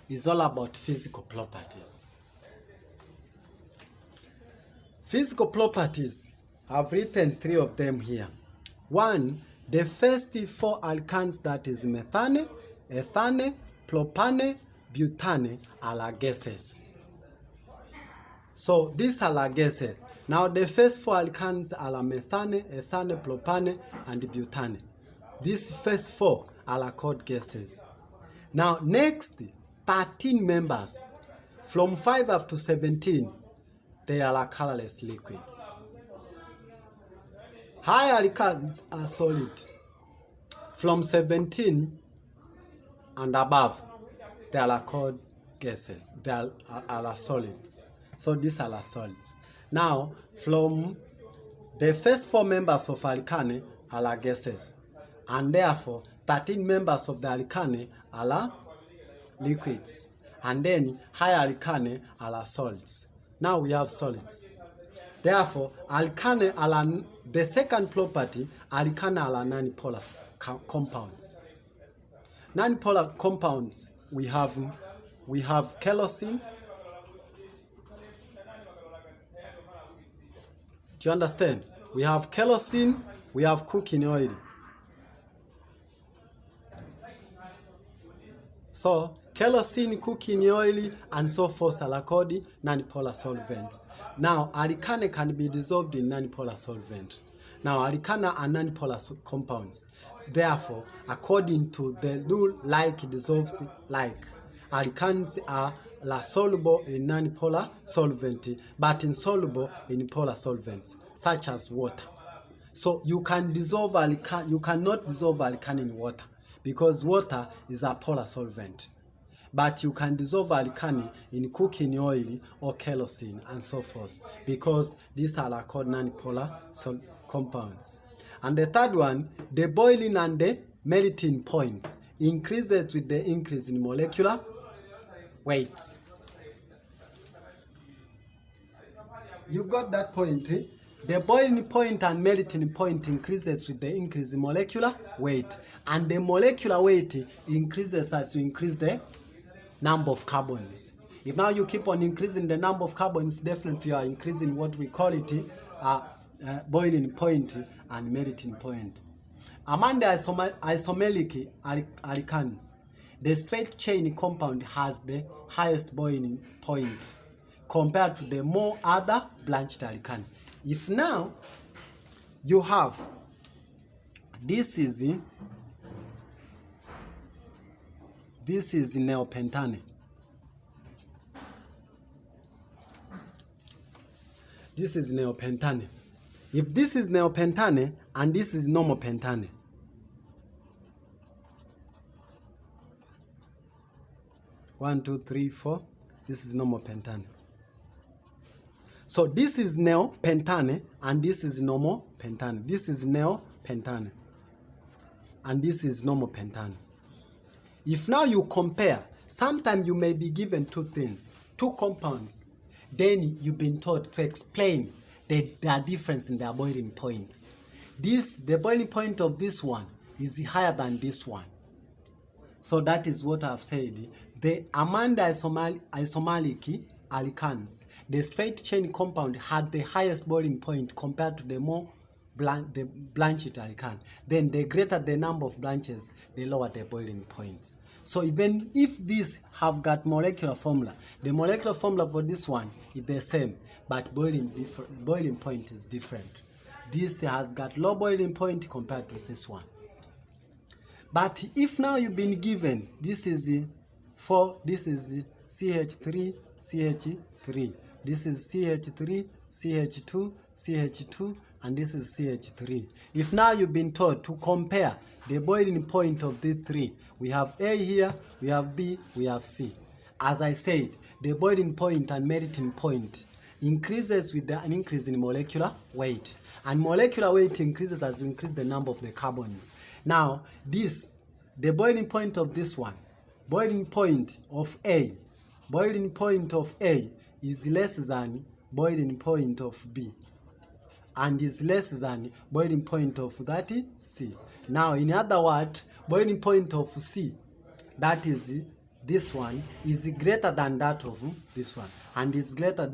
is all about physical properties. Physical properties, I've written 3 of them here. 1, the first 4 alkanes, that is methane, ethane, propane, butane, are gases. So these are gases. Now the first 4 alkanes are methane, ethane, propane, and butane. These first 4 are called gases. Now next 13 members, from 5 up to 17, they are colorless liquids. High alkanes are solid. From 17 and above, they are called gases. They are solids. So these are solids. Now, from the first 4 members of alkane are gases, and therefore 13 members of the alkane are liquids, and then high alkane are solids. Now we have solids. Therefore, alkane are the second property. Alkane are non-polar compounds. Non-polar compounds, we have kerosene. Do you understand? We have kerosene, we have cooking oil. So kerosene, cooking oil, and so forth are called non-polar solvents. Now, alkane can be dissolved in non-polar solvent. Now, alkane are non-polar compounds. Therefore, according to the rule, like dissolves like, alkanes are soluble in non-polar solvent, but insoluble in polar solvents, such as water. So you can dissolve alkane, you cannot dissolve alkane in water, because water is a polar solvent. But you can dissolve alkane in cooking oil or kerosene and so forth, because these are called non-polar compounds. And the third one, the boiling and the melting points increases with the increase in molecular weights. You got that point? Eh? The boiling point and melting point increases with the increase in molecular weight, and the molecular weight increases as you increase the number of carbons. If now you keep on increasing the number of carbons, definitely you are increasing what we call it boiling point and melting point. Among the isomeric alkanes, the straight chain compound has the highest boiling point compared to the more other branched alkane. If now you have, this is neopentane. This is neopentane. If this is neopentane and this is normal pentane, one, two, three, four. This is normal pentane. So this is neopentane and this is normal pentane. This is neopentane and this is normal pentane. If now you compare, sometimes you may be given 2 things, 2 compounds. Then you've been taught to explain the difference in their boiling points. The boiling point of this one is higher than this one. So that is what I've said. Among the isomeric alkanes, the straight chain compound had the highest boiling point compared to the more branched alkane. Then the greater the number of branches, the lower the boiling points. So even if these have got molecular formula, the molecular formula for this one is the same, but boiling point is different. This has got low boiling point compared to this one. But if now you've been given, this is this is CH3, CH3, this is CH3, CH2, CH2, and this is CH3. If now you've been taught to compare the boiling point of these 3, we have A here, we have B, we have C. As I said, the boiling point and melting point increases with an increase in molecular weight. And molecular weight increases as you increase the number of the carbons. Now, the boiling point of this one, boiling point of A is less than boiling point of B, and is less than boiling point of that C. Now, in other words, boiling point of C, that is this one is greater than that of this one, and this is greater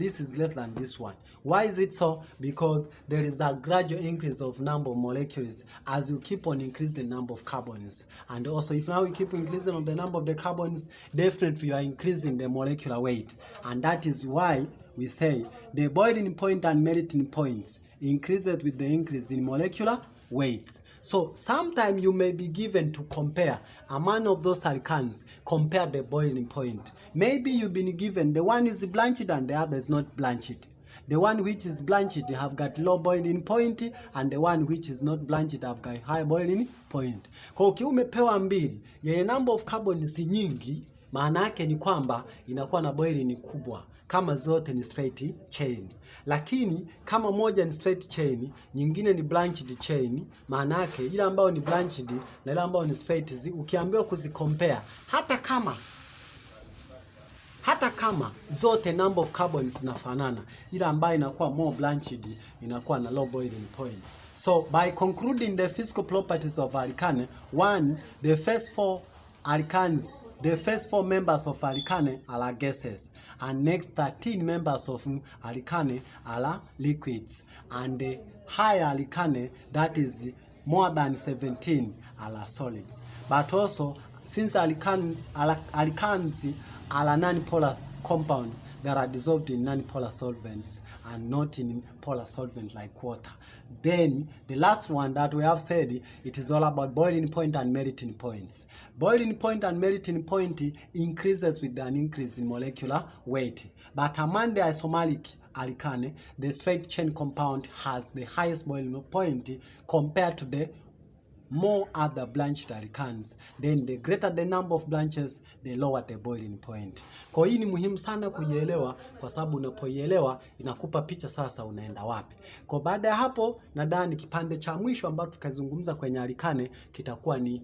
than this one. Why is it so? Because there is a gradual increase of number of molecules as you keep on increasing the number of carbons. And also, if now you keep increasing on the number of the carbons, definitely you are increasing the molecular weight. And that is why we say the boiling point and melting points increases with the increase in molecular weight. So sometimes you may be given to compare among of those alkanes, compare the boiling point. Maybe you've been given the one is blanched and the other is not blanched. The one which is blanched have got low boiling point, and the one which is not blanched have got high boiling point. Kwa ukiwa umepewa mbili yenye number of carbon si nyingi, maana yake ni kwamba inakuwa na boiling kubwa kama zote ni straight chain. Lakini kama moja ni straight chain, nyingine ni blanched chain, maana yake ile ambayo ni blanched na ile ambayo ni straight, ukiambiwa kuzicompare, hata kama zote number of carbons zinafanana, ile ambayo inakuwa more blanched inakuwa na low boiling point. So by concluding the physical properties of alkane, one, the first four members of alkane are gases, and next 13 members of alkane are liquids, and the higher alkane, that is more than 17, are solids. But also, since alkanes are non-polar compounds, that are dissolved in non-polar solvents and not in polar solvent like water. Then the last one that we have said, it is all about boiling point and melting points. Boiling point and melting point increases with an increase in molecular weight. But among the isomeric alkane, the straight chain compound has the highest boiling point compared to the more other blanched alkanes. Then the greater the number of blanches, the lower the boiling point. Kwa hii ni muhimu sana kuielewa, kwa sababu unapoielewa inakupa picha sasa unaenda wapi. Kwa baada ya hapo, nadhani kipande cha mwisho ambacho tukazungumza kwenye alkane kitakuwa ni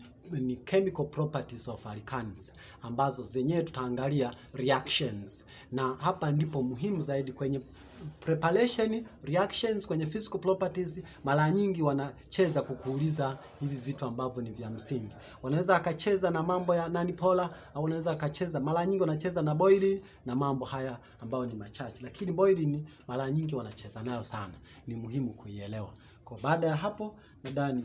chemical properties of alkanes, ambazo zenyewe tutaangalia reactions. Na hapa ndipo muhimu zaidi kwenye preparation, reactions, kwenye physical properties. Mara nyingi wanacheza kukuuliza hivi vitu ambavyo ni vya msingi. Wanaweza akacheza na mambo ya non-polar, au wanaweza akacheza, mara nyingi wanacheza na boiling na mambo haya ambayo ni machache, lakini boiling mara nyingi wanacheza nayo sana. Ni muhimu kuielewa. Kwa baada ya hapo, nadhani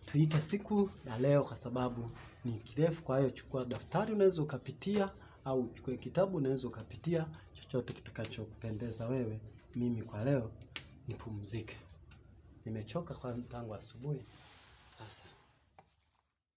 tuite siku ya leo kwa sababu ni kirefu. Kwa hiyo chukua daftari, unaweza ukapitia, au chukua kitabu, unaweza ukapitia chochote kitakachokupendeza wewe. Mimi kwa leo nipumzike, nimechoka kwa tangu asubuhi sasa.